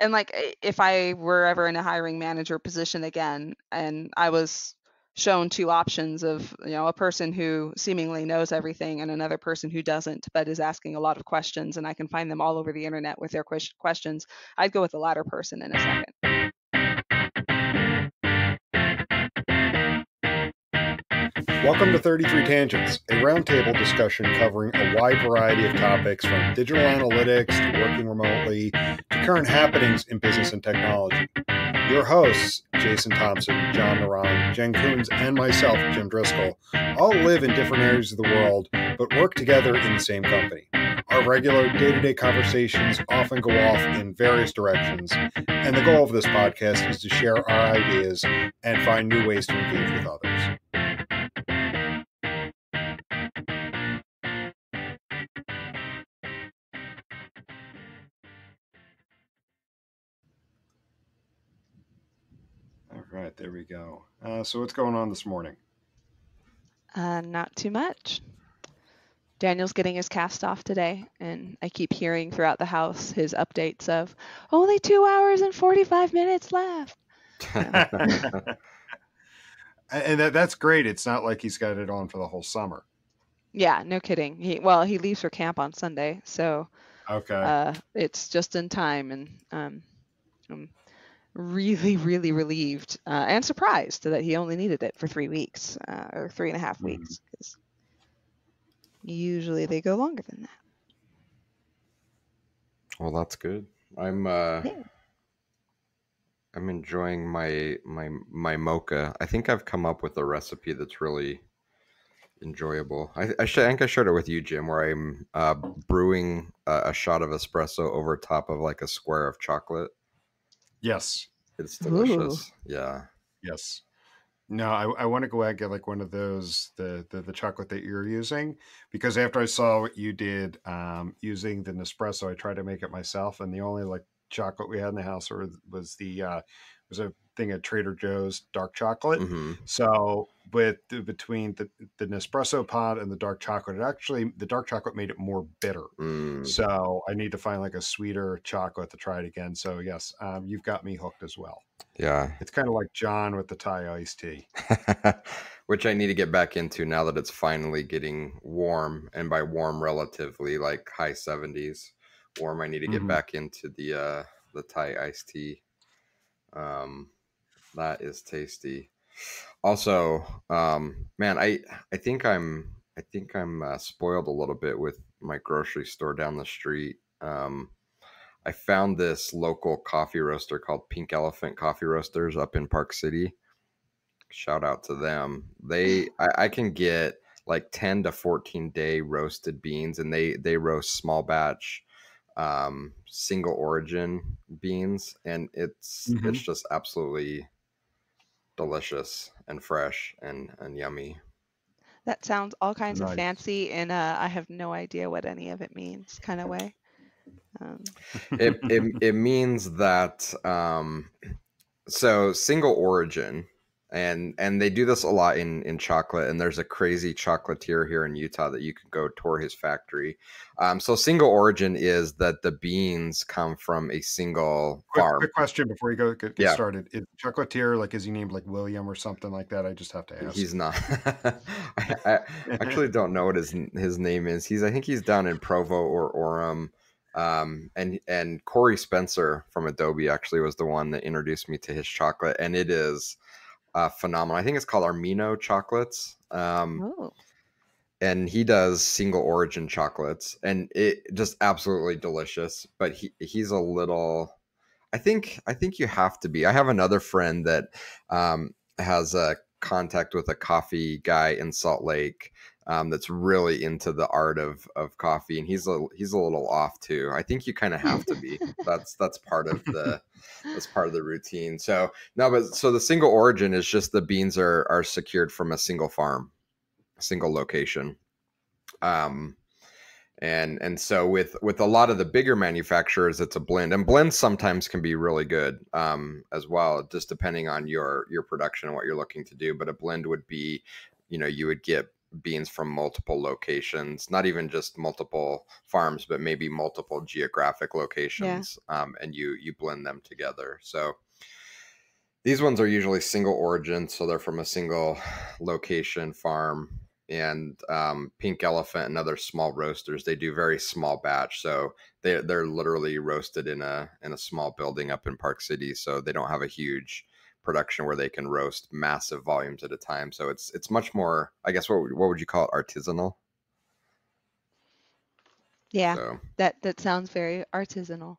And like, if I were ever in a hiring manager position again, and I was shown two options of, a person who seemingly knows everything and another person who doesn't, but is asking a lot of questions, and I can find them all over the internet with their questions, I'd go with the latter person in a second. Welcome to 33 Tangents, a roundtable discussion covering a wide variety of topics from digital analytics to working remotely to current happenings in business and technology. Your hosts, Jason Thompson, John Naran, Jenn Coons, and myself, Jim Driscoll, all live in different areas of the world, but work together in the same company. Our regular day-to-day conversations often go off in various directions, and the goal of this podcast is to share our ideas and find new ways to engage with others. All right, there we go. So what's going on this morning? Not too much. Daniel's getting his cast off today, and I keep hearing throughout the house his updates of only 2 hours and 45 minutes left. And that's great. It's not like he's got it on for the whole summer. Yeah, no kidding. He leaves for camp on Sunday, so okay. It's just in time, and I'm really, really relieved and surprised that he only needed it for 3 weeks or 3.5 weeks, because usually they go longer than that. Well, that's good. I'm enjoying my Mocha. I think I've come up with a recipe that's really enjoyable. I think I shared it with you, Jim, where I'm brewing a shot of espresso over top of like a square of chocolate. Yes. It's delicious. Ooh. Yeah. Yes. No, I want to go out and get like one of those, the chocolate that you're using, because after I saw what you did using the Nespresso, I tried to make it myself, and the only like chocolate we had in the house was a thing at Trader Joe's dark chocolate. Mm-hmm. So between the Nespresso pod and the dark chocolate, the dark chocolate made it more bitter. So I need to find like a sweeter chocolate to try it again. So yes, you've got me hooked as well. Yeah. It's kind of like John with the Thai iced tea. Which I need to get back into now that it's finally getting warm, and by warm relatively like high 70s warm. I need to get back into the Thai iced tea. That is tasty. Also, man, I think I'm spoiled a little bit with my grocery store down the street. I found this local coffee roaster called Pink Elephant Coffee Roasters up in Park City. Shout out to them. I can get like 10 to 14 day roasted beans, and they roast small batch single origin beans, and it's just absolutely delicious and fresh and yummy. That sounds all kinds of fancy, and I have no idea what any of it means kind of way. It means that so single origin, and they do this a lot in chocolate, and there's a crazy chocolatier here in Utah that you can go tour his factory. So single origin is that the beans come from a single farm. Quick question before you get started. Is chocolatier, like, is he named like William or something like that? I just have to ask. He's not. I actually don't know what his name is. I think he's down in Provo or Orem. And Corey Spencer from Adobe actually was the one that introduced me to his chocolate, and it is phenomenal. I think it's called Armino chocolates. And he does single origin chocolates, and it just absolutely delicious. But he's a little, I think you have to be. I have another friend that has a contact with a coffee guy in Salt Lake that's really into the art of coffee, and he's a little off too. I think you kind of have to be. that's part of the routine. So the single origin is just the beans are secured from a single farm, a single location. And so with a lot of the bigger manufacturers, it's a blend, and blends sometimes can be really good as well, just depending on your production and what you're looking to do. But a blend would be, you would get beans from multiple locations, not even just multiple farms, but maybe multiple geographic Yeah. locations, and you blend them together. So these ones are usually single origin, so they're from a single location farm. And Pink Elephant and other small roasters, they do very small batch, so they're literally roasted in a small building up in Park City, so they don't have a huge production where they can roast massive volumes at a time. So it's much more, I guess, what would you call it, artisanal? Yeah. So That sounds very artisanal.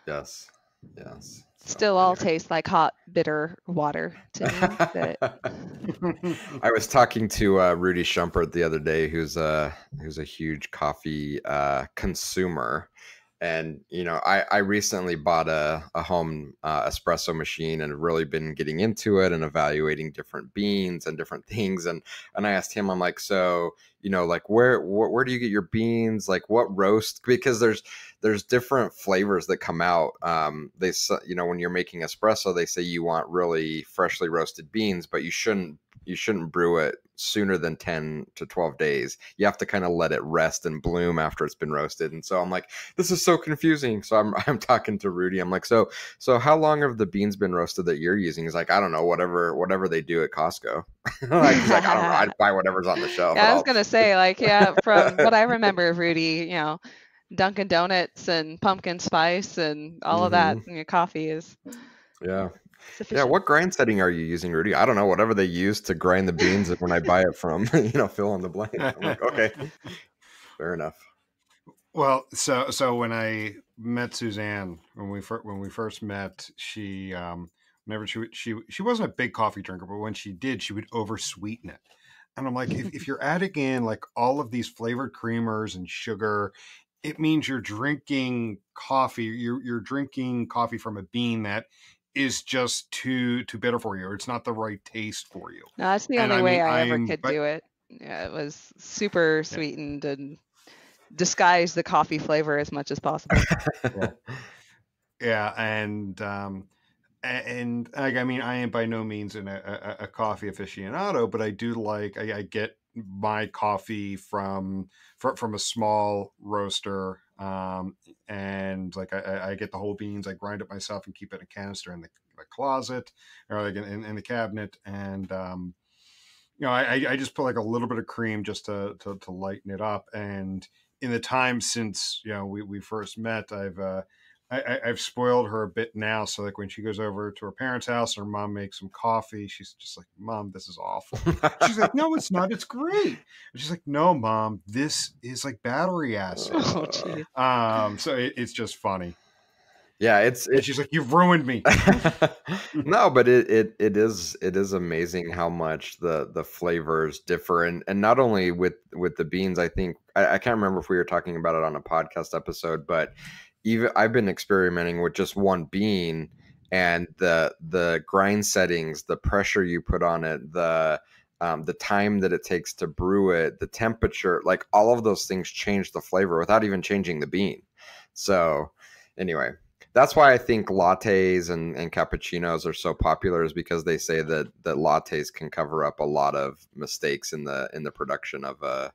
yes, yes. So Still all anyway. tastes like hot, bitter water to me. But I was talking to Rudy Schumpert the other day, who's a huge coffee consumer, and I recently bought a home espresso machine and really been getting into it and evaluating different beans and different things, and I asked him, I'm like, so like where do you get your beans, like what roast, because there's different flavors that come out. When you're making espresso, they say you want really freshly roasted beans, but you shouldn't brew it sooner than 10 to 12 days. You have to kind of let it rest and bloom after it's been roasted. And so I'm like, this is so confusing. So I'm talking to Rudy. I'm like, so how long have the beans been roasted that you're using? He's like, I don't know, whatever they do at Costco. Like, he's like, I don't know, I'd buy whatever's on the shelf. yeah, And I was gonna say, like, yeah, from what I remember of Rudy, Dunkin' Donuts and pumpkin spice and all of that, Mhm. coffee is Yeah. Yeah, sufficient. what grind setting are you using, Rudy? I don't know, whatever they use to grind the beans when I buy it from, fill in the blank. I'm like, okay, fair enough. Well, so when I met Suzanne, when we first met, she whenever she wasn't a big coffee drinker, but when she did, she would over sweeten it. And I'm like, if you're adding in like all of these flavored creamers and sugar, it means you're drinking coffee. You're drinking coffee from a bean that is just too bitter for you, or it's not the right taste for you. No, that's the And only I way mean, I ever I'm could but do it. Yeah, it was super sweetened and disguise the coffee flavor as much as possible. yeah, yeah, and like, I mean, I am by no means a coffee aficionado, but I do like I get my coffee from a small roaster, and like I get the whole beans. I grind it myself and keep it in a canister in the closet or like in the cabinet, and I just put like a little bit of cream just to lighten it up. And in the time since we first met, I've spoiled her a bit now. So like when she goes over to her parents' house and her mom makes some coffee, she's just like, "Mom, this is awful." She's like, "No, it's not. It's great." And she's like, "No, Mom, this is like battery acid." Oh, geez. So it's just funny. Yeah, And she's like, "You've ruined me." no, but it is amazing how much the flavors differ, and not only with the beans. I think I can't remember if we were talking about it on a podcast episode, but even I've been experimenting with just one bean, and the grind settings, the pressure you put on it, the time that it takes to brew it, the temperature, like all of those things change the flavor without even changing the bean. So anyway, that's why I think lattes and cappuccinos are so popular, is because they say that lattes can cover up a lot of mistakes in the production of a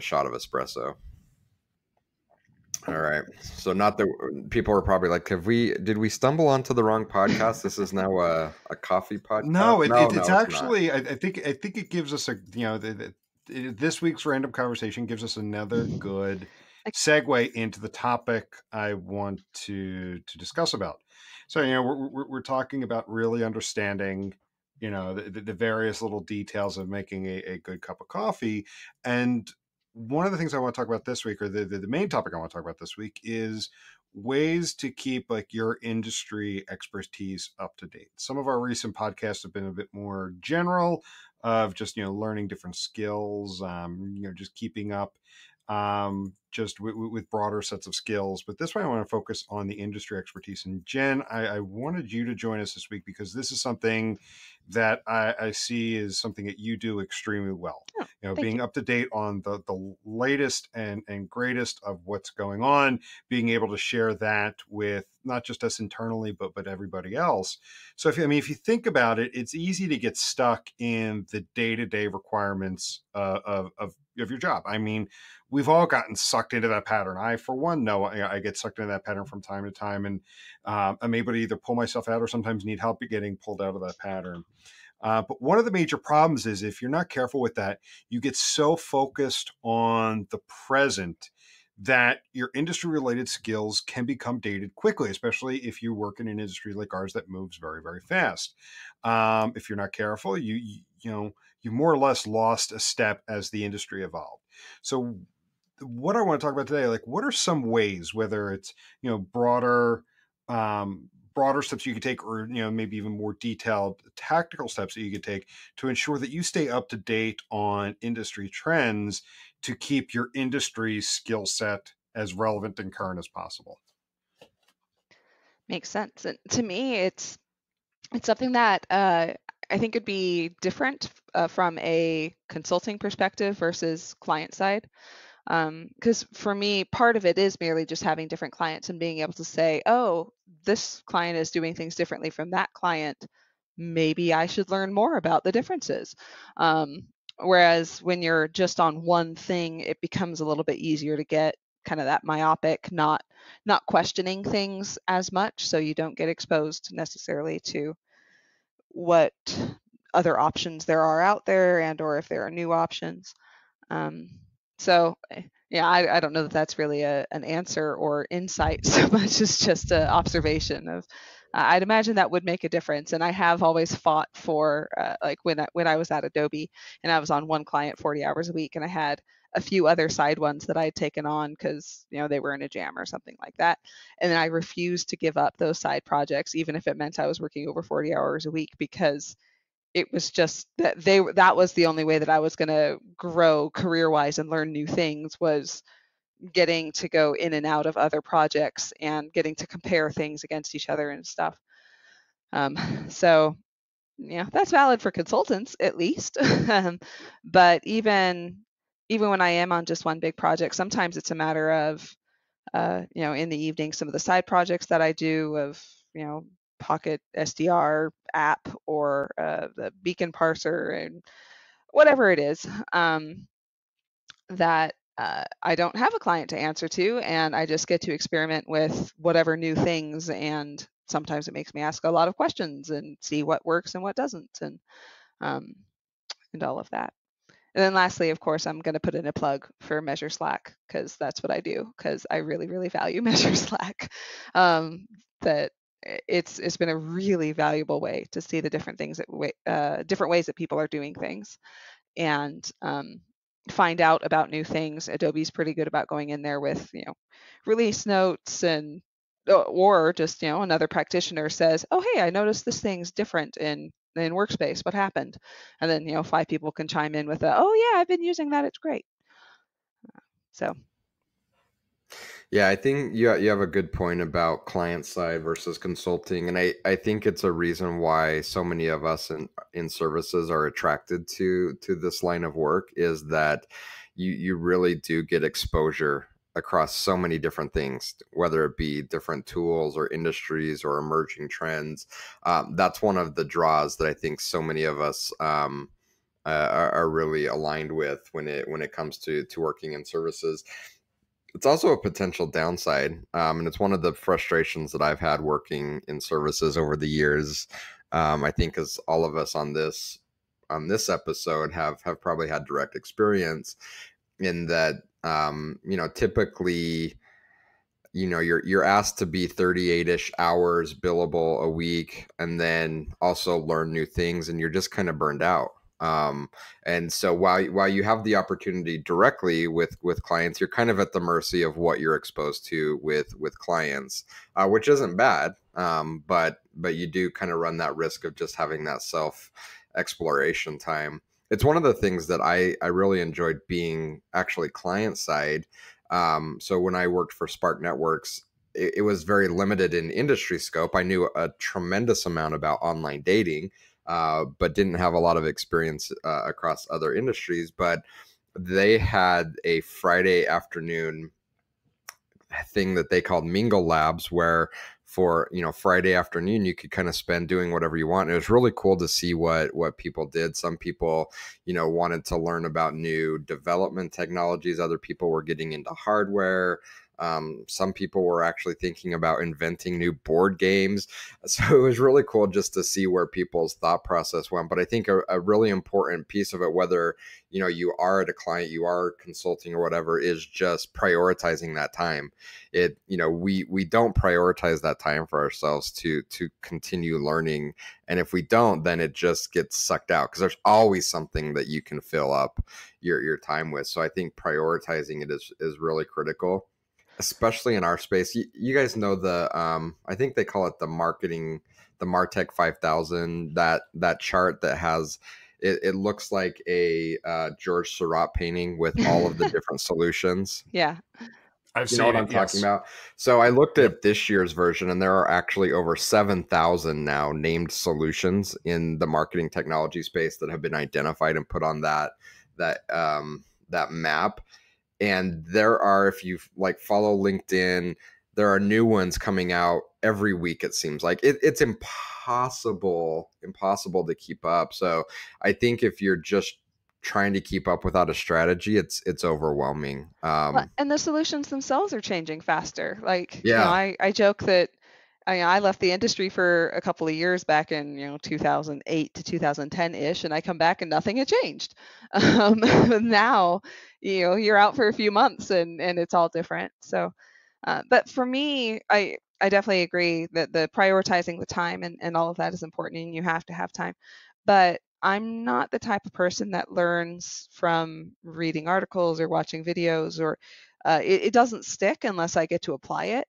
shot of espresso. All right. So not that people are probably like, did we stumble onto the wrong podcast? This is now a coffee podcast. No, No, it's no, it's not. actually I think it gives us this week's random conversation gives us another good Like, segue into the topic I want to discuss about. So we're talking about really understanding the various little details of making a good cup of coffee. And one of the things I want to talk about this week, or the main topic I want to talk about this week, is ways to keep like your industry expertise up to date. Some of our recent podcasts have been a bit more general, of just learning different skills, just keeping up. just with broader sets of skills. But this way I want to focus on the industry expertise. And Jen, I wanted you to join us this week because this is something that I see is something that you do extremely well. Oh, thank you. Being up to date on the latest and greatest of what's going on, being able to share that with not just us internally, but everybody else. So if you think about it, it's easy to get stuck in the day-to-day requirements of your job. I mean, we've all gotten sucked into that pattern. I, for one, know I get sucked into that pattern from time to time, and I'm able to either pull myself out or sometimes need help getting pulled out of that pattern. But one of the major problems is if you're not careful with that, you get so focused on the present that your industry related skills can become dated quickly, especially if you work in an industry like ours that moves very, very fast. If you're not careful, you more or less lost a step as the industry evolved. So what I want to talk about today, like what are some ways, whether it's, broader steps you could take, or, maybe even more detailed tactical steps that you could take to ensure that you stay up to date on industry trends to keep your industry skill set as relevant and current as possible. Makes sense. And to me, it's something that I think could be different from a consulting perspective versus client side. Because for me, part of it is merely just having different clients and being able to say, oh, this client is doing things differently from that client. Maybe I should learn more about the differences. Whereas when you're just on one thing, it becomes a little bit easier to get kind of that myopic, not questioning things as much, so you don't get exposed necessarily to what other options there are out there, and or if there are new options. So yeah, I don't know that that's really an answer or insight so much as just an observation of. I'd imagine that would make a difference, and I have always fought for like when I was at Adobe and I was on one client 40 hours a week, and I had a few other side ones that I had taken on because they were in a jam or something like that, and then I refused to give up those side projects even if it meant I was working over 40 hours a week, because it was just that was the only way that I was going to grow career wise and learn new things, was getting to go in and out of other projects and getting to compare things against each other and stuff. So yeah, that's valid for consultants at least. But even when I am on just one big project, sometimes it's a matter of in the evening, some of the side projects that I do of Pocket SDR app or the beacon parser and whatever it is, that I don't have a client to answer to, and I just get to experiment with whatever new things, and sometimes it makes me ask a lot of questions and see what works and what doesn't, and all of that. And then lastly, of course, I'm going to put in a plug for Measure Slack, because that's what I do, because I really, really value Measure Slack. That it's been a really valuable way to see the different things different ways that people are doing things, and find out about new things. Adobe's pretty good about going in there with release notes, and or just another practitioner says, oh hey, I noticed this thing's different in Workspace, what happened? And then 5 people can chime in with oh yeah, I've been using that, it's great. So yeah, I think you have a good point about client side versus consulting, and I think it's a reason why so many of us in services are attracted to this line of work, is that you really do get exposure across so many different things, whether it be different tools or industries or emerging trends. That's one of the draws that I think so many of us are really aligned with when it comes to working in services. It's also a potential downside, and it's one of the frustrations that I've had working in services over the years. I think, as all of us on this episode have probably had direct experience in that. Typically, you're asked to be 38-ish hours billable a week, and then also learn new things, and you're just kind of burned out. And so while you have the opportunity directly with clients, you're kind of at the mercy of what you're exposed to with clients, which isn't bad. But you do kind of run that risk of just having that self exploration time. It's one of the things that I really enjoyed being actually client side. So when I worked for Spark Networks, it was very limited in industry scope. I knew a tremendous amount about online dating, but didn't have a lot of experience across other industries. But they had a Friday afternoon thing that they called Mingle Labs, where for Friday afternoon you could kind of spend doing whatever you want. And it was really cool to see what people did. Some people wanted to learn about new development technologies. Other people were getting into hardware. Some people were actually thinking about inventing new board games. So it was really cool just to see where people's thought process went. But I think a really important piece of it, whether you are at a client, you are consulting or whatever, is just prioritizing that time. We don't prioritize that time for ourselves to continue learning, and if we don't, then it just gets sucked out, because there's always something that you can fill up your time with. So I think prioritizing it is really critical, especially in our space. You guys know I think they call it the Martech 5000, that chart that has it looks like a George Seurat painting with all of the different solutions. Yeah. I've You seen know what it, I'm talking yes. about? So I looked Yep. at this year's version, and there are actually over 7,000 now named solutions in the marketing technology space that have been identified and put on that map. And there are, if you follow LinkedIn, there are new ones coming out every week. It seems like it's impossible to keep up. So I think if you're just trying to keep up without a strategy, it's overwhelming. Well, and the solutions themselves are changing faster. Like, Yeah. I joke that I left the industry for a couple of years back in 2008 to 2010-ish, and I come back and nothing had changed. Now, you're out for a few months and it's all different. So, but for me, I definitely agree that the prioritizing the time and all of that is important, and you have to have time. But I'm not the type of person that learns from reading articles or watching videos, or it doesn't stick unless I get to apply it.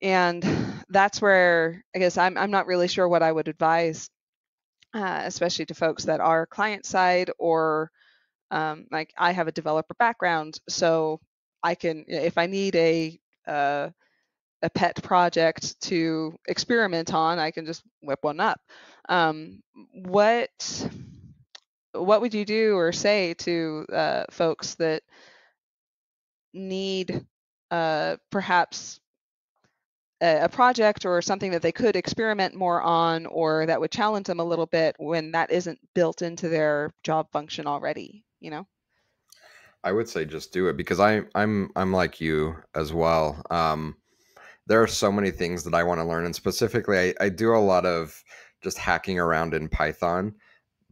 And that's where I guess I'm not really sure what I would advise, especially to folks that are client side, or like I have a developer background, so I can, if I need uh, a pet project to experiment on, I can just whip one up. Um, what what would you do or say to folks that need perhaps a project or something that they could experiment more on, or that would challenge them a little bit when that isn't built into their job function already? I would say just do it, because I'm like you as well. There are so many things that I want to learn, and specifically, I do a lot of just hacking around in Python,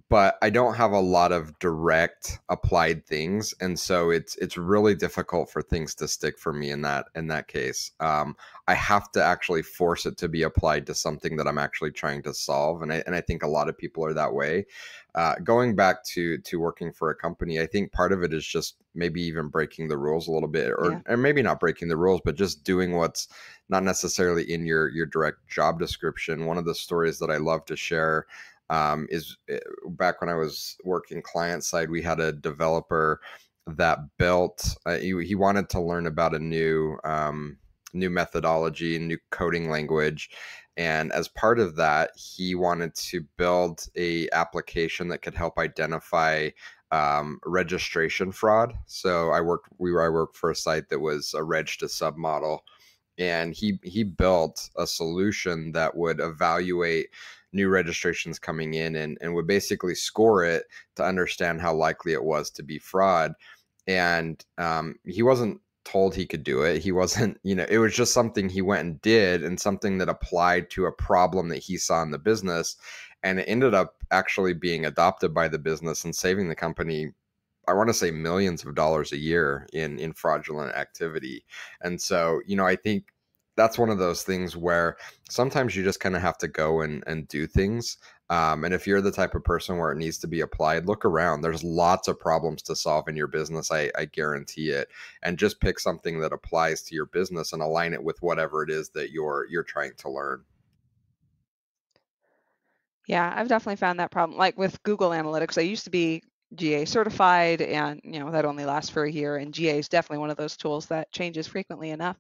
but I don't have a lot of direct applied things, and so it's really difficult for things to stick for me in that case. I have to actually force it to be applied to something that I'm actually trying to solve, and I think a lot of people are that way. Going back to working for a company, I think part of it is just maybe even breaking the rules a little bit, Yeah. or maybe not breaking the rules, but just doing what's not necessarily in your direct job description. One of the stories that I love to share is back when I was working client side, we had a developer that built. He wanted to learn about a new methodology, new coding language, and as part of that, he wanted to build a application that could help identify registration fraud. So I worked for a site that was a reg to sub model, and he built a solution that would evaluate new registrations coming in, and would basically score it to understand how likely it was to be fraud. And he wasn't told he could do it. He wasn't, it was just something he went and did, and something that applied to a problem that he saw in the business. And it ended up actually being adopted by the business and saving the company, I want to say, millions of dollars a year in fraudulent activity. And so, I think that's one of those things where sometimes you just kind of have to go and do things. And if you're the type of person where it needs to be applied, look around. There's lots of problems to solve in your business. I guarantee it. And just pick something that applies to your business and align it with whatever it is that you're trying to learn. Yeah, I've definitely found that problem. Like with Google Analytics, I used to be GA certified, and that only lasts for a year. And GA is definitely one of those tools that changes frequently enough.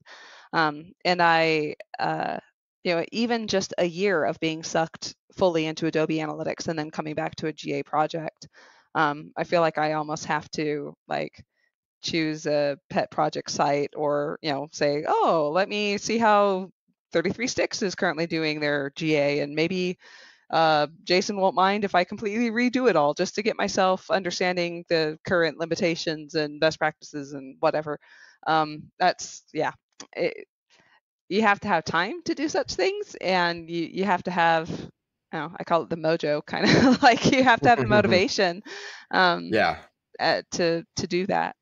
And even just a year of being sucked fully into Adobe Analytics and then coming back to a GA project, I feel like I almost have to like choose a pet project site, or say, oh, let me see how 33 Sticks is currently doing their GA, and maybe Jason won't mind if I completely redo it all just to get myself understanding the current limitations and best practices and whatever. Yeah, it, you have to have time to do such things, and you have to have, I call it the mojo, kind of like you have to have the motivation um, Yeah. to do that.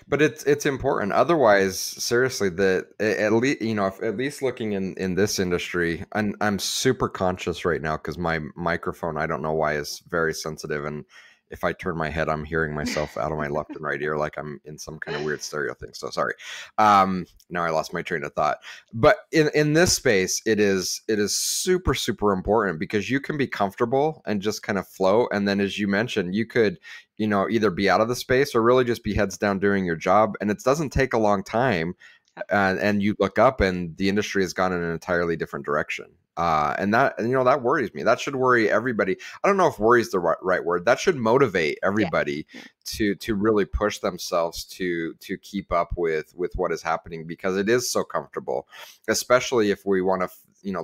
But it's important. Otherwise, seriously, that at least at least looking in this industry, and I'm super conscious right now because my microphone, I don't know why, is very sensitive, and if I turn my head, I'm hearing myself out of my left and right ear like I'm in some kind of weird stereo thing. So sorry. Now I lost my train of thought. But in this space, it is super super important because you can be comfortable and just kind of float, and then as you mentioned, you could either be out of the space or really just be heads down doing your job. And it doesn't take a long time. And you look up and the industry has gone in an entirely different direction. And that worries me. That should worry everybody. I don't know if worry is the right word. That should motivate everybody to really push themselves to keep up with what is happening, because it is so comfortable, especially if we want to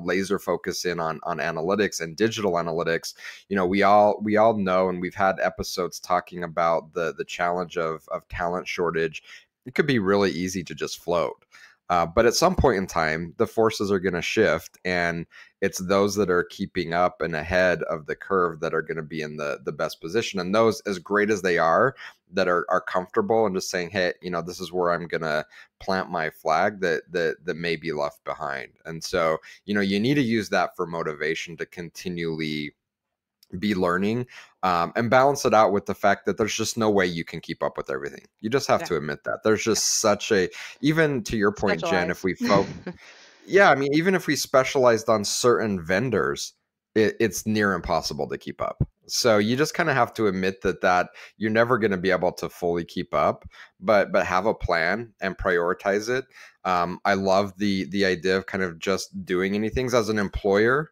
laser focus in on analytics and digital analytics. We all know, and we've had episodes talking about the challenge of talent shortage. It could be really easy to just float. But at some point in time, the forces are going to shift, and it's those that are keeping up and ahead of the curve that are going to be in the best position. And those, as great as they are, that are comfortable and just saying, hey, this is where I'm going to plant my flag, that may be left behind. And so, you need to use that for motivation to continually be learning, and balance it out with the fact that there's just no way you can keep up with everything. You just have to admit that there's just such a, even to your point, Jen, if we yeah, I mean, even if we specialized on certain vendors, it's near impossible to keep up. So you just kind of have to admit that you're never going to be able to fully keep up, but have a plan and prioritize it. I love the idea of kind of just doing anything as an employer.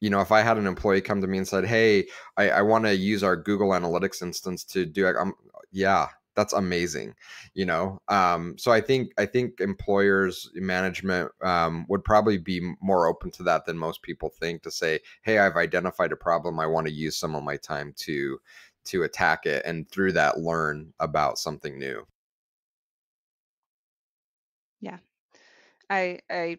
If I had an employee come to me and said, hey, I want to use our Google Analytics instance to do, yeah, that's amazing. So I think employers, management would probably be more open to that than most people think, to say, hey, I've identified a problem. I want to use some of my time to attack it, and through that learn about something new. Yeah. I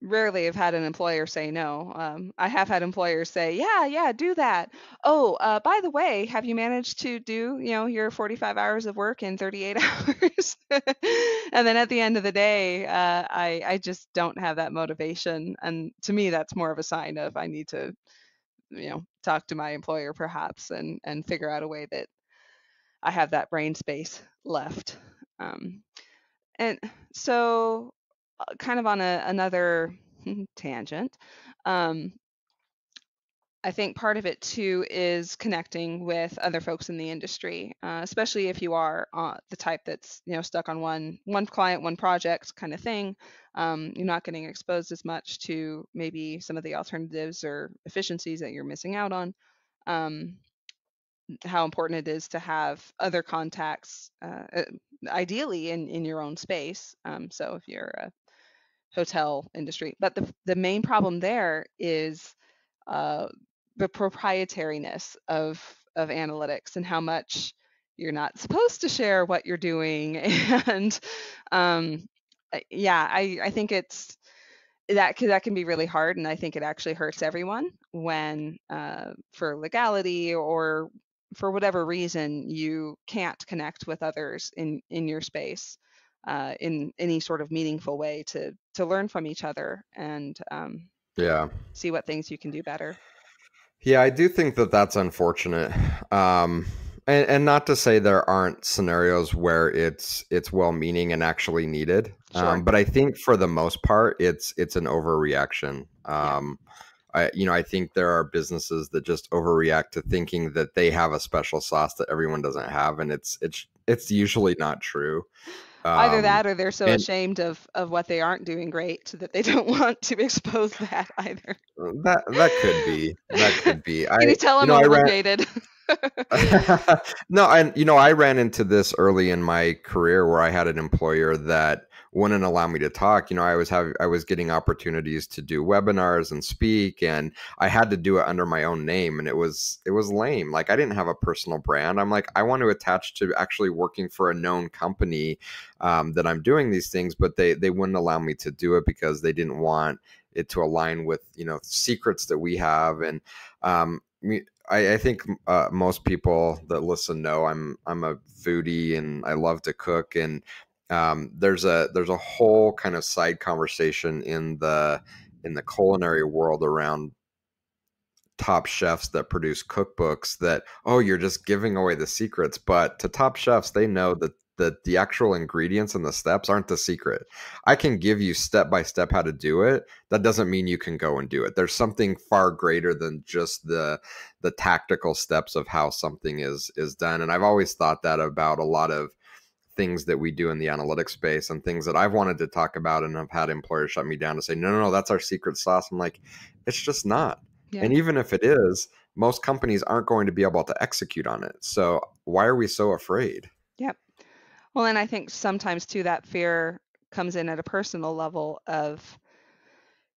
rarely have had an employer say no. I have had employers say, yeah, do that. Oh, by the way, have you managed to do, your 45 hours of work in 38 hours? And then at the end of the day, I just don't have that motivation. And to me, that's more of a sign of I need to, talk to my employer perhaps, and figure out a way that I have that brain space left. Um, and so, kind of on another tangent, um, I think part of it too is connecting with other folks in the industry, especially if you are the type that's stuck on one client, one project kind of thing. You're not getting exposed as much to maybe some of the alternatives or efficiencies that you're missing out on. Um, how important it is to have other contacts, ideally in your own space. So if you're a hotel industry, but the main problem there is uh, the proprietariness of analytics, and how much you're not supposed to share what you're doing. And um, yeah, I think it's that can be really hard, and I think it actually hurts everyone when, for legality or for whatever reason, you can't connect with others in your space in any sort of meaningful way to learn from each other, and Yeah. see what things you can do better. Yeah, I do think that that's unfortunate. And not to say there aren't scenarios where it's well-meaning and actually needed. Sure. But I think for the most part, it's an overreaction. Yeah. I think there are businesses that just overreact to thinking that they have a special sauce that everyone doesn't have, and it's usually not true. Either Um, that or they're so and ashamed of what they aren't doing great that they don't want to expose that either. that could be, Can you tell I'm a I little ran. jaded? No, and I ran into this early in my career where I had an employer that wouldn't allow me to talk. I was getting opportunities to do webinars and speak, and I had to do it under my own name, and it was lame. Like, I didn't have a personal brand. I'm like, I want to attach to actually working for a known company, that I'm doing these things, but they wouldn't allow me to do it because they didn't want it to align with secrets that we have. And I think most people that listen know I'm a foodie and I love to cook. And there's a whole kind of side conversation in the culinary world around top chefs that produce cookbooks that, oh, you're just giving away the secrets. But to top chefs, they know that the actual ingredients and the steps aren't the secret. I can give you step by step how to do it. That doesn't mean you can go and do it. There's something far greater than just the tactical steps of how something is done. And I've always thought that about a lot of things that we do in the analytics space, and things that I've wanted to talk about and have had employers shut me down to say, no, that's our secret sauce. I'm like, it's just not. Yeah. And even if it is, most companies aren't going to be able to execute on it. So why are we so afraid? Yep. Well, and I think sometimes too that fear comes in at a personal level of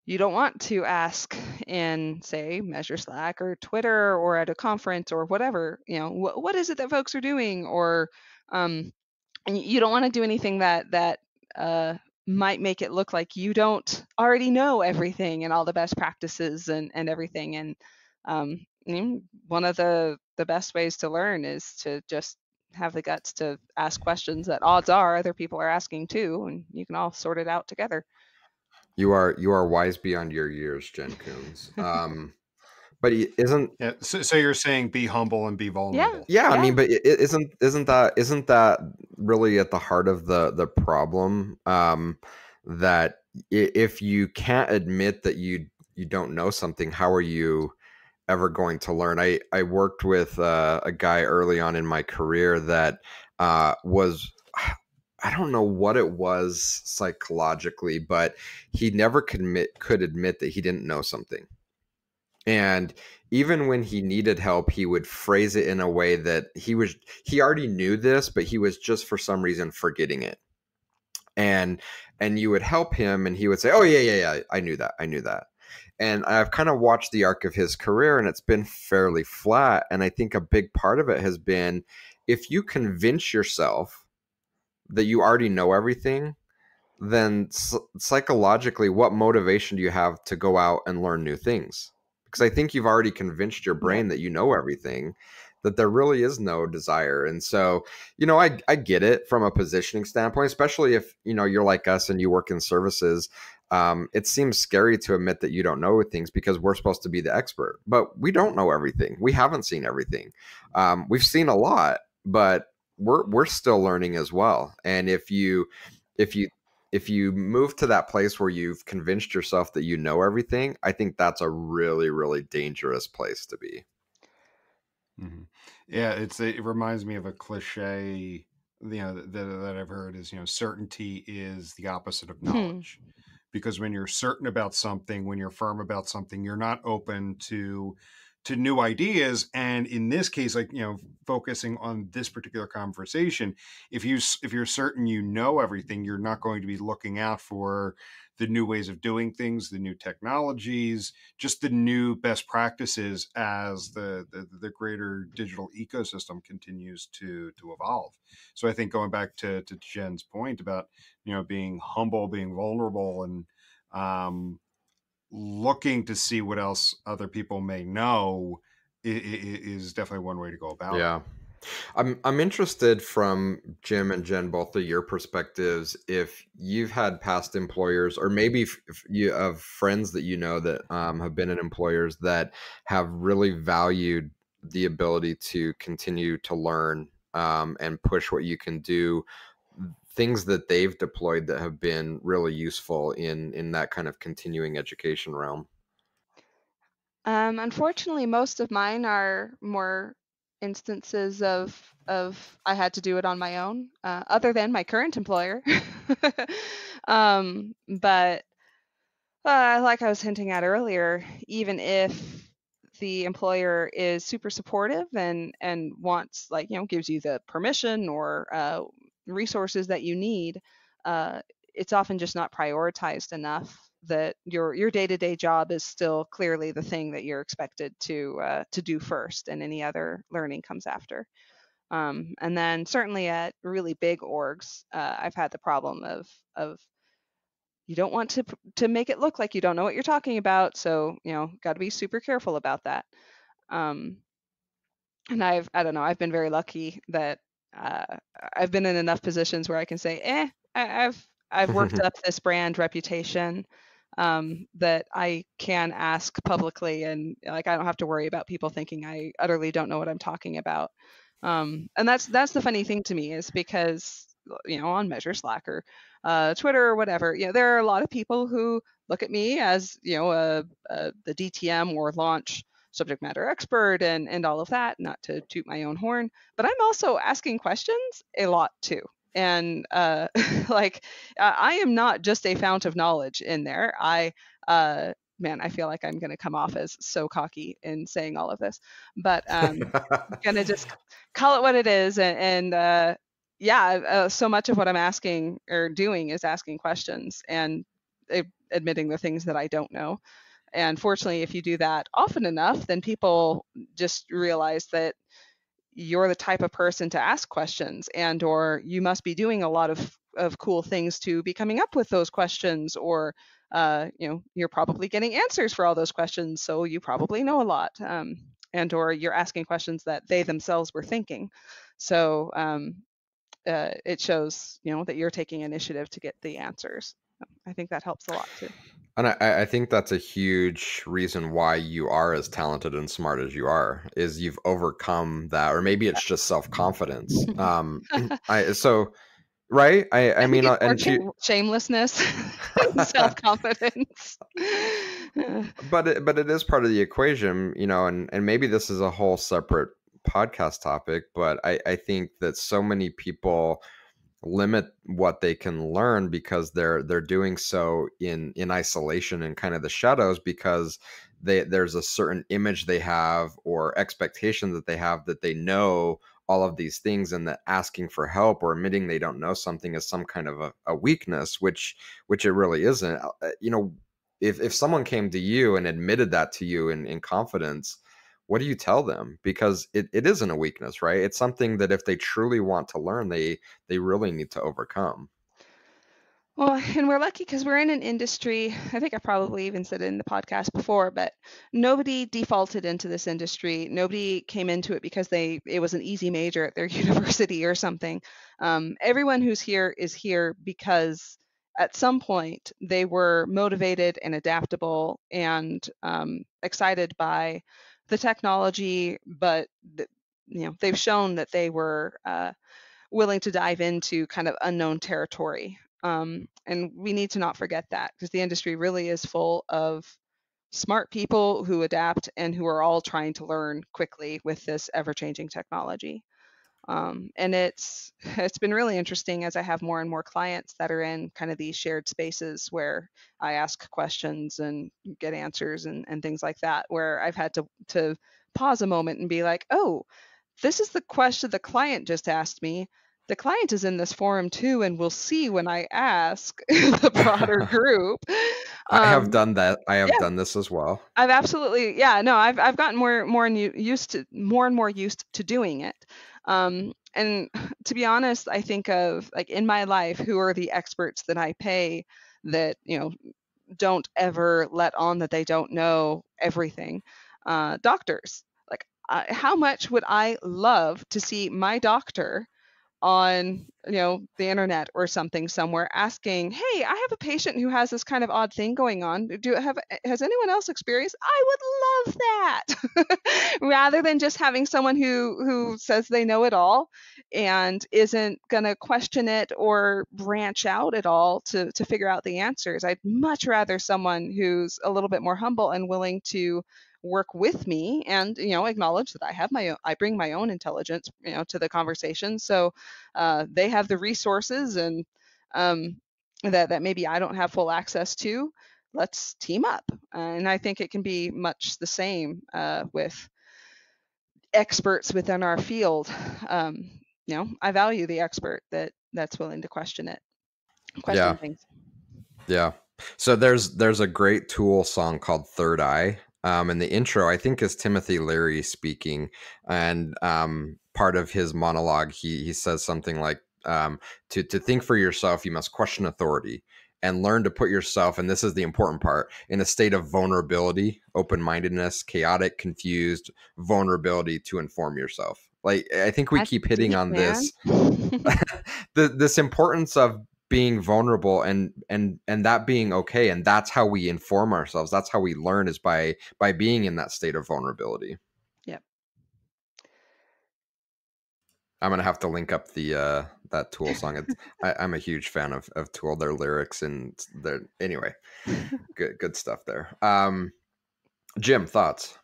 you don't want to ask in, say, Measure Slack or Twitter or at a conference or whatever, what is it that folks are doing? Or and you don't want to do anything that uh, might make it look like you don't already know everything and all the best practices and everything. And one of the best ways to learn is to just have the guts to ask questions that odds are other people are asking too, and you can all sort it out together. You are wise beyond your years, Jen Coons. But isn't Yeah. So you're saying be humble and be Yeah, vulnerable. Yeah, I yeah, mean, but isn't that really at the heart of the problem? That if you can't admit that you don't know something, how are you ever going to learn? I worked with a guy early on in my career that was, I don't know what it was psychologically, but he never could admit that he didn't know something. And even when he needed help, he would phrase it in a way that he already knew this, but he was just for some reason forgetting it. And you would help him and he would say, "Oh yeah, I knew that. I knew that." And I've kind of watched the arc of his career, and it's been fairly flat. And I think a big part of it has been, if you convince yourself that you already know everything, then psychologically, what motivation do you have to go out and learn new things? Because I think you've already convinced your yep. brain that you know everything, that there really is no desire. And so, I get it from a positioning standpoint, especially if, you're like us and you work in services. It seems scary to admit that you don't know things because we're supposed to be the expert, but we don't know everything. We haven't seen everything. We've seen a lot, but we're still learning as well. And if you if you move to that place where you've convinced yourself that you know everything, I think that's a really, really dangerous place to be. Mm-hmm. Yeah, it reminds me of a cliche, that I've heard is, certainty is the opposite of Hmm. knowledge. Because when you're certain about something, when you're firm about something, you're not open to new ideas. And in this case, like, focusing on this particular conversation, if you're certain you know everything, you're not going to be looking out for the new ways of doing things, the new technologies, just the new best practices as the greater digital ecosystem continues to evolve. So I think, going back to Jen's point about, being humble, being vulnerable, and um, looking to see what else other people may know is definitely one way to go about it. Yeah. I'm interested from Jim and Jen, both of your perspectives, if you've had past employers, or maybe if you have friends that that have been at employers that have really valued the ability to continue to learn, and push what you can do, things that they've deployed that have been really useful in that kind of continuing education realm. Unfortunately, most of mine are more instances of I had to do it on my own, other than my current employer. But like I was hinting at earlier, even if the employer is super supportive and wants, like, gives you the permission or resources that you need, uh, it's often just not prioritized enough that your day-to-day job is still clearly the thing that you're expected to do first, and any other learning comes after. And then certainly at really big orgs, I've had the problem of you don't want to make it look like you don't know what you're talking about, so got to be super careful about that. um and I don't know, I've been very lucky that uh, I've been in enough positions where I can say, I've worked up this brand reputation, that I can ask publicly, and like I don't have to worry about people thinking I utterly don't know what I'm talking about. And that's the funny thing to me, is because on Measure, Slack, or Twitter or whatever, there are a lot of people who look at me as the DTM or launch subject matter expert and all of that, not to toot my own horn, but I'm also asking questions a lot too. And like, I am not just a fount of knowledge in there. Man, I feel like I'm going to come off as so cocky in saying all of this, but going to just call it what it is. And yeah, so much of what I'm asking or doing is asking questions and admitting the things that I don't know. And fortunately, if you do that often enough, then people just realize that you're the type of person to ask questions, and or you must be doing a lot of cool things to be coming up with those questions, or you're probably getting answers for all those questions, so you probably know a lot, and or you're asking questions that they themselves were thinking. So it shows that you're taking initiative to get the answers. I think that helps a lot too. And I think that's a huge reason why you are as talented and smart as you are, is you've overcome that, or maybe it's just self-confidence. Right. I I think mean, it's more and to, shamelessness, self-confidence. but it is part of the equation, and maybe this is a whole separate podcast topic, but I think that so many people limit what they can learn because they're doing so in isolation and kind of the shadows, because there's a certain image they have or expectation that they have, that they know all of these things, and that asking for help or admitting they don't know something is some kind of a weakness, which it really isn't. If someone came to you and admitted that to you in confidence, what do you tell them? Because it isn't a weakness, right? It's something that if they truly want to learn, they really need to overcome. Well, and we're lucky because we're in an industry, I think I probably even said it in the podcast before, but nobody defaulted into this industry. Nobody came into it because it was an easy major at their university or something. Everyone who's here is here because at some point they were motivated and adaptable and excited by the technology, but they've shown that they were willing to dive into kind of unknown territory. And we need to not forget that, because the industry really is full of smart people who adapt and who are all trying to learn quickly with this ever-changing technology. And it's been really interesting as I have more and more clients that are in kind of these shared spaces where I ask questions and get answers and things like that, where I've had to pause a moment and be like, oh, this is the question the client just asked me. The client is in this forum too, and we'll see when I ask the broader group. I have Um, done that. I have yeah, done this as well. I've absolutely, yeah, no, I've gotten used to more and more used to doing it. And to be honest, I think of, like, in my life, who are the experts that I pay that don't ever let on that they don't know everything. Doctors. Like, how much would I love to see my doctor on the internet or something somewhere asking, hey, I have a patient who has this kind of odd thing going on, has anyone else experienced? I would love that. Rather than just having someone who says they know it all and isn't going to question it or branch out at all to figure out the answers. I'd much rather someone who's a little bit more humble and willing to work with me and, acknowledge that I bring my own intelligence, to the conversation. So they have the resources and that maybe I don't have full access to. Let's team up. And I think it can be much the same with experts within our field. I value the expert that's willing to question Yeah. things. Yeah. So there's a great Tool song called Third Eye. And the intro, I think, is Timothy Leary speaking. And part of his monologue, he says something like, to think for yourself, you must question authority and learn to put yourself, and this is the important part, in a state of vulnerability, open-mindedness, chaotic, confused vulnerability to inform yourself. Like, I think we That's keep hitting deep, on man. this, this importance of being vulnerable and that being okay, and that's how we inform ourselves, that's how we learn, is by being in that state of vulnerability. Yep. I'm gonna have to link up the that Tool song. I'm a huge fan of Tool, their lyrics, and their, anyway, good stuff there. Jim, thoughts?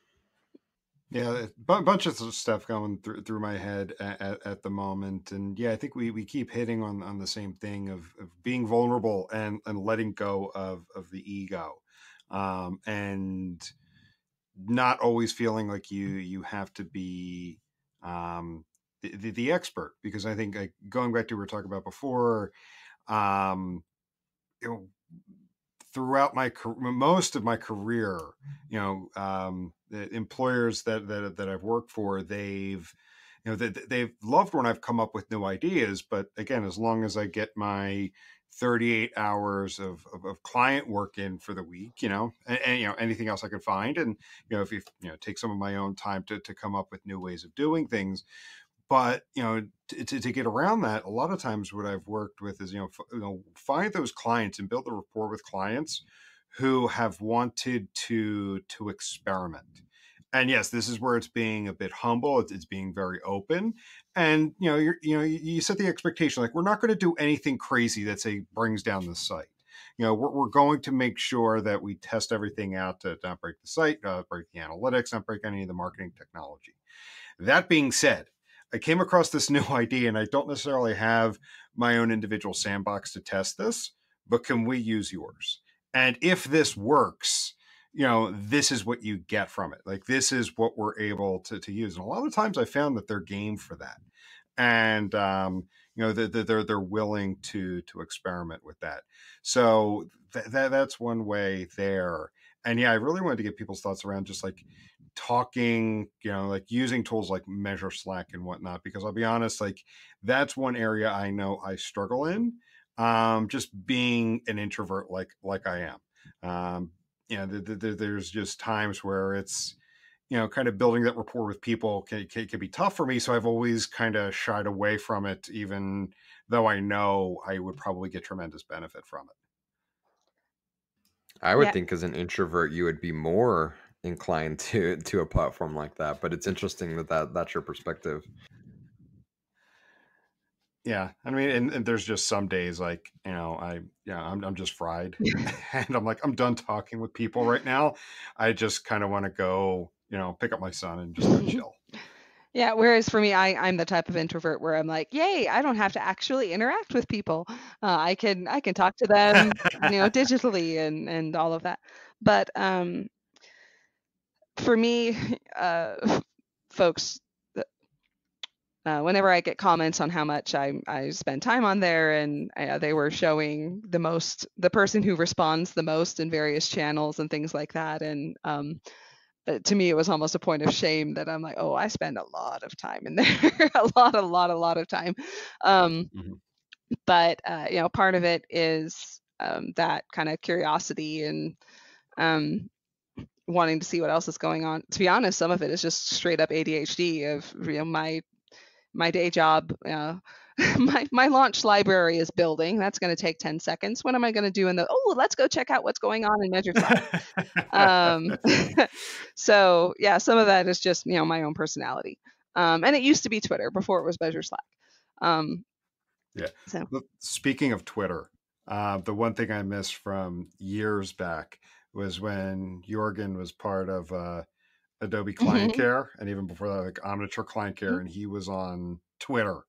Yeah, a bunch of stuff going through my head at the moment, and yeah, I think we keep hitting on the same thing of being vulnerable and letting go of the ego, and not always feeling like you have to be the expert, because I think, like, going back to what we were talking about before, um, you know, throughout most of my career, the employers that I've worked for, they've loved when I've come up with new ideas. But again, as long as I get my 38 hours of client work in for the week, and anything else I could find, and if you take some of my own time to come up with new ways of doing things. But to get around that, a lot of times what I've worked with is find those clients and build a rapport with clients who have wanted to experiment. And yes, this is where it's being a bit humble. It's being very open, and you set the expectation, like, we're not going to do anything crazy that, say, brings down the site. We're going to make sure that we test everything out to not break the site, not break the analytics, not break any of the marketing technology. That being said, I came across this new idea, and I don't necessarily have my own individual sandbox to test this, but can we use yours? And if this works, this is what you get from it. Like, this is what we're able to use. And a lot of times I found that they're game for that. And, they're willing to experiment with that. So that's one way there. And yeah, I really wanted to get people's thoughts around just like talking, like using tools like Measure, Slack, and whatnot, because I'll be honest, like, that's one area I know I struggle in, just being an introvert, like I am. There's just times where it's, kind of building that rapport with people can be tough for me. So I've always kind of shied away from it, even though I know I would probably get tremendous benefit from it. I would Yeah. think as an introvert you would be more inclined to a platform like that, but it's interesting that's your perspective. Yeah, I mean, and there's just some days, like, I'm just fried, and I'm like, I'm done talking with people right now. I just kind of want to go, pick up my son and just go chill. Yeah, whereas for me, I'm the type of introvert where I'm like, yay, I don't have to actually interact with people. I can talk to them, digitally and all of that. But for me, folks, whenever I get comments on how much I spend time on there, and they were showing the person who responds the most in various channels and things like that, and to me, it was almost a point of shame that I'm like, oh, I spend a lot of time in there, a lot of time. Mm-hmm. But part of it is that kind of curiosity and um, wanting to see what else is going on. To be honest, some of it is just straight up ADHD of my day job. My launch library is building. That's going to take 10 seconds. What am I going to do let's go check out what's going on in Measure Slack. So yeah, some of that is just, my own personality. And it used to be Twitter before it was Measure Slack. Yeah. So Speaking of Twitter, the one thing I missed from years back was when Jorgen was part of Adobe Client Mhm. Care, and even before that, like Omniture Client Care, Mhm. and he was on Twitter.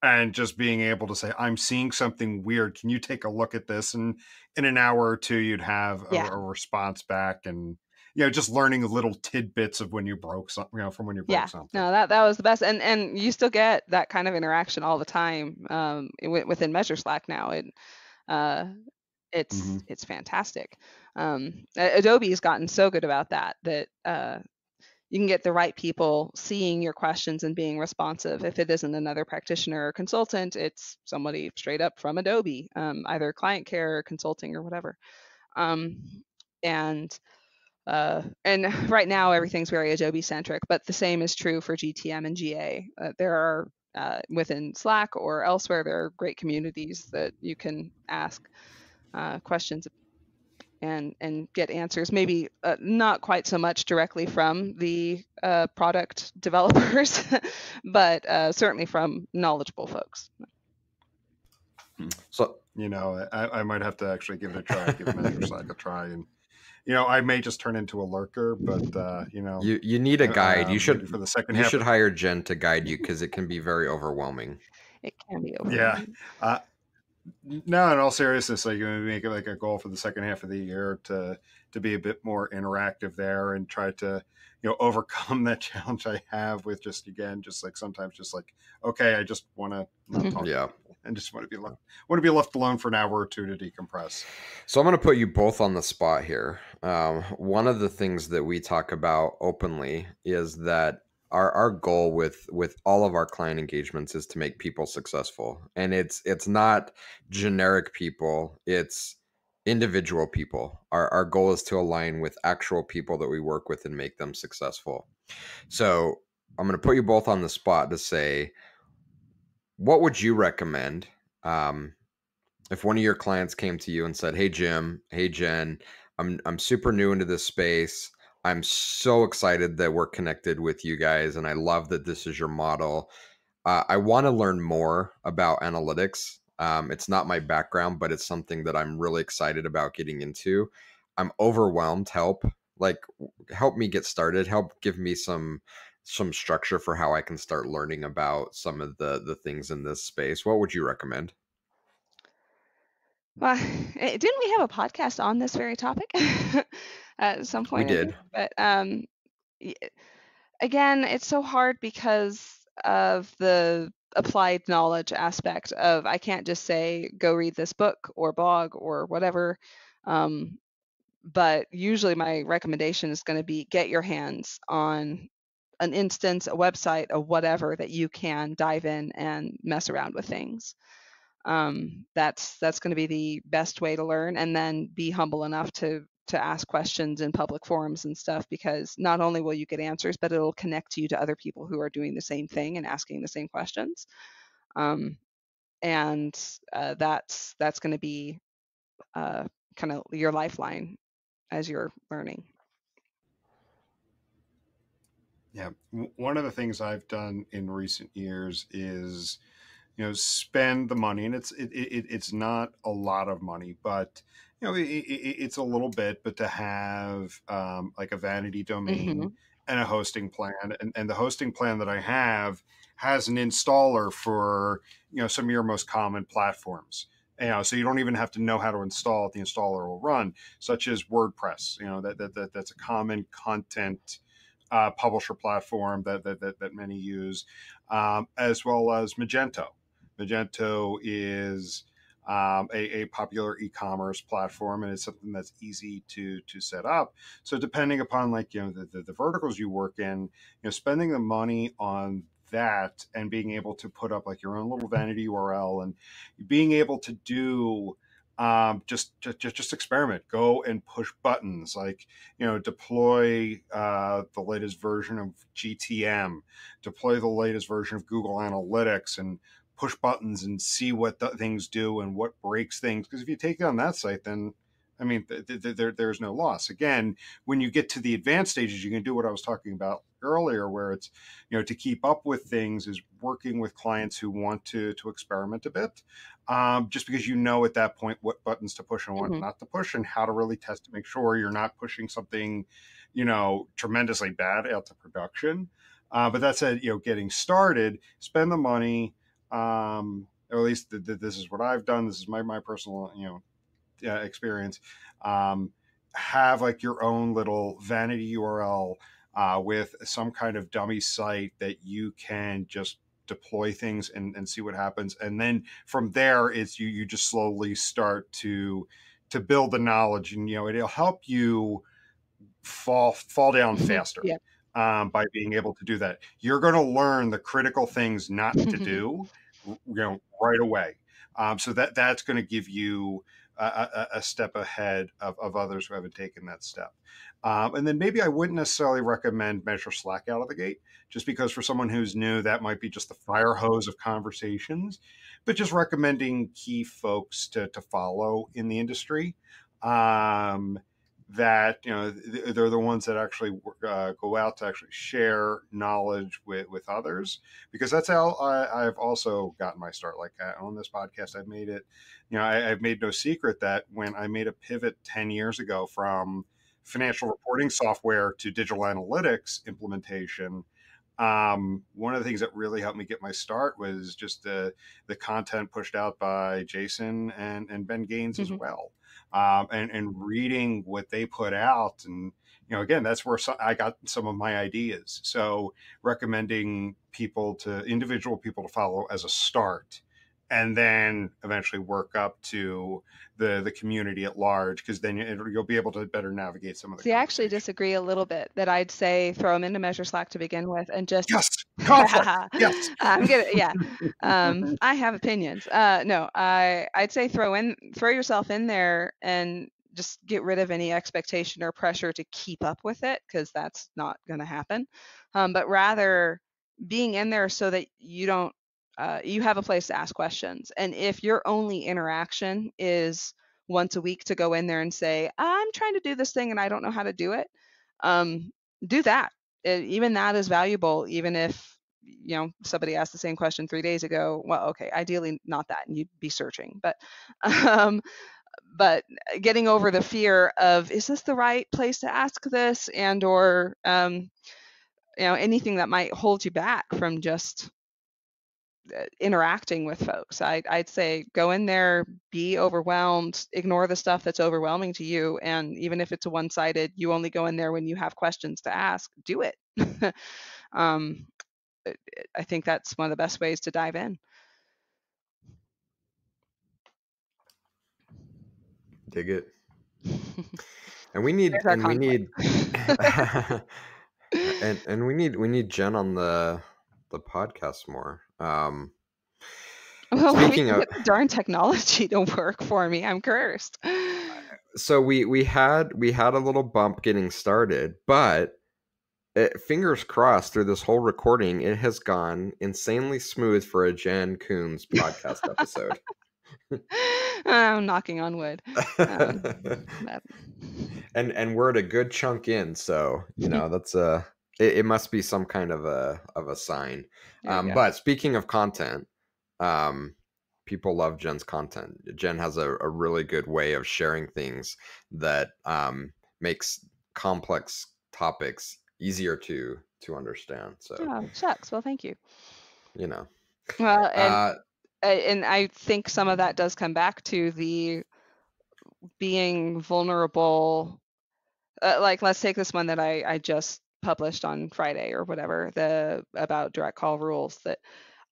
And just being able to say, I'm seeing something weird. Can you take a look at this? And in an hour or two, you'd have Yeah. a response back, and just learning little tidbits of when you broke something, from when you broke Yeah. something. No, that was the best, and you still get that kind of interaction all the time within Measure Slack now. Uh, Mm-hmm. it's fantastic. Adobe's gotten so good about that you can get the right people seeing your questions and being responsive. If it isn't another practitioner or consultant, it's somebody straight up from Adobe, either client care or consulting or whatever. Um, and right now everything's very Adobe centric, but the same is true for GTM and GA. There are within Slack or elsewhere, there are great communities that you can ask questions and get answers. Maybe not quite so much directly from the product developers, but certainly from knowledgeable folks. So I might have to actually give it a try, give Measure Slack a try, and I may just turn into a lurker, but you need a guide. maybe for the second You half. should hire Jenn to guide you because it can be very overwhelming. It can be Yeah. overwhelming. No, in all seriousness, like, make it like a goal for the second half of the year to be a bit more interactive there, and try to overcome that challenge I have with just like sometimes just like, okay, I just want to not talk to Yeah. people and just want to be left alone for an hour or two to decompress. So I'm going to put you both on the spot here. One of the things that we talk about openly is that our goal with all of our client engagements is to make people successful, and it's not generic people, it's individual people. Our goal is to align with actual people that we work with and make them successful. So I'm going to put you both on the spot to say, what would you recommend? Um, if one of your clients came to you and said, "Hey Jim, hey Jenn, I'm super new into this space. I'm so excited that we're connected with you guys, and I love that this is your model. I want to learn more about analytics. It's not my background, but it's something that I'm really excited about getting into. I'm overwhelmed. Help me get started. Help give me some structure for how I can start learning about some of the things in this space. What would you recommend?" Well, didn't we have a podcast on this very topic at some We point, I think? did. But y- again, it's so hard because of the applied knowledge aspect of I can't just say go read this book or blog or whatever. Um, but usually my recommendation is going to be get your hands on an instance, a website, a whatever that you can dive in and mess around with things. That's going to be the best way to learn, and then be humble enough to ask questions in public forums and stuff, because not only will you get answers, but it'll connect you to other people who are doing the same thing and asking the same questions. Um, and that's going to be kind of your lifeline as you're learning. Yeah, one of the things I've done in recent years is spend the money, and it's not a lot of money, but it's a little bit, but to have like a vanity domain Hmm. and a hosting plan, and the hosting plan that I have has an installer for some of your most common platforms. So you don't even have to know how to install it; the installer will run, such as WordPress. That's a common content publisher platform that many use, as well as Magento. Magento is a popular e-commerce platform, and it's something that's easy to set up. So depending upon like the verticals you work in, spending the money on that and being able to put up like your own little vanity URL, and being able to do just experiment, go and push buttons, like deploy the latest version of GTM, deploy the latest version of Google Analytics, and push buttons and see what things do and what breaks things. Because if you take it on that site, then I mean, there's no loss. Again, when you get to the advanced stages, you can do what I was talking about earlier, where it's, to keep up with things is working with clients who want to experiment a bit, just because at that point what buttons to push and what not to push, and how to really test to make sure you're not pushing something, tremendously bad out to production. But that said, getting started, spend the money, or at least this is what I've done. This is my personal, experience. Have like your own little vanity URL with some kind of dummy site that you can just deploy things and see what happens. And then from there, it's you just slowly start to build the knowledge, and it'll help you fall down faster. Yeah. By being able to do that. You're going to learn the critical things not to do, right away. So that's going to give you a step ahead of others who haven't taken that step. And then maybe I wouldn't necessarily recommend measure Slack out of the gate, just because for someone who's new, that might be just the fire hose of conversations, but just recommending key folks to follow in the industry. That they're the ones that actually go out to actually share knowledge with others, because that's how I've also gotten my start. Like on this podcast, I've made it, I've made no secret that when I made a pivot 10 years ago from financial reporting software to digital analytics implementation, one of the things that really helped me get my start was just the content pushed out by Jason and Ben Gaines as well. And reading what they put out. And, again, that's where I got some of my ideas. So recommending individual people to follow as a start, and then eventually work up to the community at large, because then you'll be able to better navigate some of the. See, I actually disagree a little bit. That I'd say throw them into Measure Slack to begin with, and just yes, conflict. Yes, I'm gonna I have opinions. No, I'd say throw yourself in there and just get rid of any expectation or pressure to keep up with it, because that's not going to happen. But rather being in there so that you don't you have a place to ask questions. And if your only interaction is once a week to go in there and say, I'm trying to do this thing and I don't know how to do it, do that. Even that is valuable, even if somebody asked the same question 3 days ago. Well, okay, ideally not that, and you'd be searching, but getting over the fear of, is this the right place to ask this, and or anything that might hold you back from just interacting with folks. I'd say go in there, be overwhelmed, ignore the stuff that's overwhelming to you, and even if it's a one-sided, you only go in there when you have questions to ask, do it. I think that's one of the best ways to dive in. Dig it. And we need we need Jenn on the podcast more. Well, speaking of darn technology to work for me, I'm cursed. So we had a little bump getting started, but fingers crossed, through this whole recording, it has gone insanely smooth for a Jenn Coons podcast episode. I'm knocking on wood. And we're at a good chunk in, so that's it must be some kind of a sign. But speaking of content, people love Jenn's content. Jenn has a really good way of sharing things that makes complex topics easier to understand. So shucks. Well, thank you. Well, and I think some of that does come back to the being vulnerable. Like, let's take this one that I just published on Friday or whatever, about direct call rules, that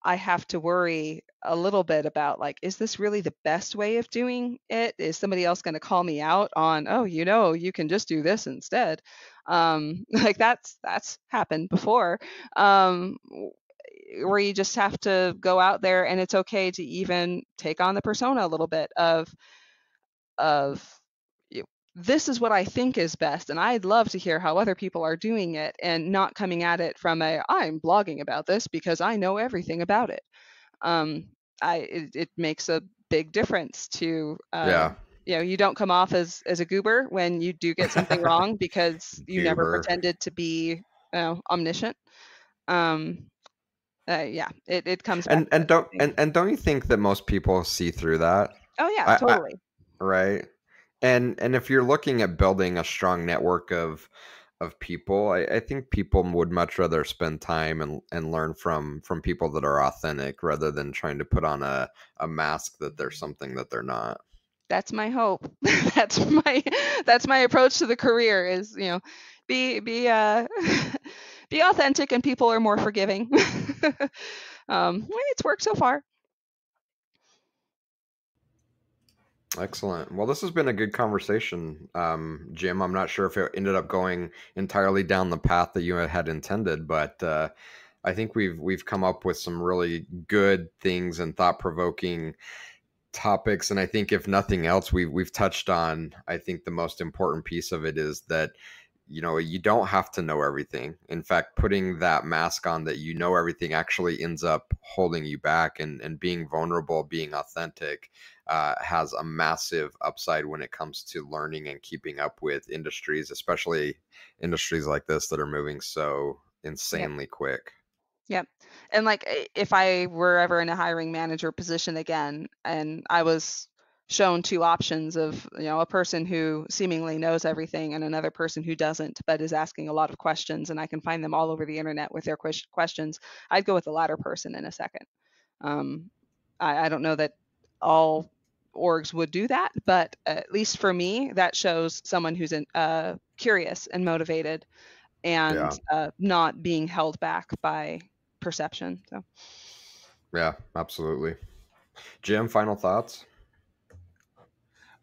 I have to worry a little bit about, like, is this really the best way of doing it? Is somebody else going to call me out on, you can just do this instead? Like that's happened before. Where you just have to go out there, and it's okay to even take on the persona a little bit of this is what I think is best, and I'd love to hear how other people are doing it, and not coming at it from I'm blogging about this because I know everything about it. It makes a big difference to you don't come off as a goober when you do get something wrong because you never Goober. pretended to be omniscient. Yeah, it comes back to And that don't thing. and don't you think that most people see through that? Oh yeah, I totally. right. And if you're looking at building a strong network of people, I think people would much rather spend time and learn from people that are authentic rather than trying to put on a mask that they're something that they're not. That's my hope. That's my approach to the career is, be be authentic and people are more forgiving. It's worked so far. Excellent. Well, this has been a good conversation, Jim. I'm not sure if it ended up going entirely down the path that you had intended, but I think we've come up with some really good things and thought-provoking topics. And I think if nothing else, we've touched on, I think the most important piece of it is that, you don't have to know everything. In fact, putting that mask on that you know everything actually ends up holding you back, and being vulnerable, being authentic has a massive upside when it comes to learning and keeping up with industries, especially industries like this that are moving so Yep. insanely quick. Yep. And like if I were ever in a hiring manager position again and I was shown two options of, a person who seemingly knows everything and another person who doesn't but is asking a lot of questions and I can find them all over the internet with their questions, I'd go with the latter person in a second. I don't know that all orgs would do that, but at least for me, that shows someone who's curious and motivated and not being held back by perception. So Yeah, absolutely. Jim, final thoughts?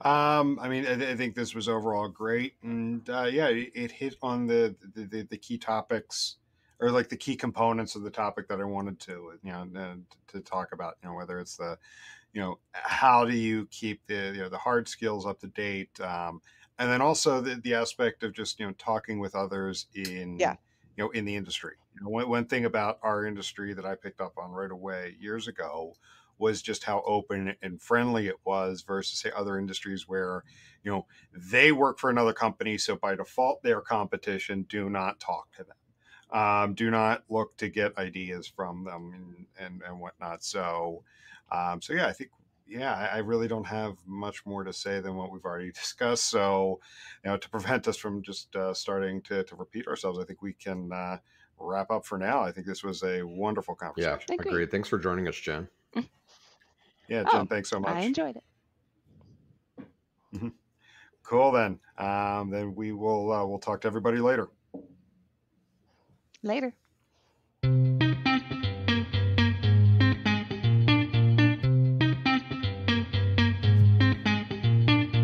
I mean, I think this was overall great, and yeah, it hit on the key topics, or like the key components of the topic that I wanted to talk about. Whether it's how do you keep the hard skills up to date, and then also the aspect of just talking with others in in the industry. One thing about our industry that I picked up on right away years ago was just how open and friendly it was versus say other industries where they work for another company, so by default their competition. Do not talk to them, do not look to get ideas from them and whatnot. So yeah, I think I really don't have much more to say than what we've already discussed. So to prevent us from just starting to repeat ourselves, I think we can wrap up for now. I think this was a wonderful conversation. Yeah, agreed. Thanks for joining us, Jen. Yeah, Jen, thanks so much. I enjoyed it. Mm-hmm. Cool. Then we will we'll talk to everybody later. Later.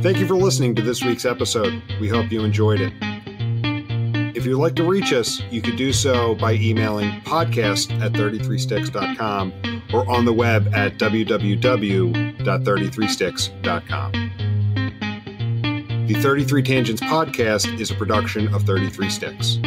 Thank you for listening to this week's episode. We hope you enjoyed it. If you'd like to reach us, you could do so by emailing podcast@33sticks.com or on the web at www.33sticks.com. The 33 Tangents podcast is a production of 33 Sticks.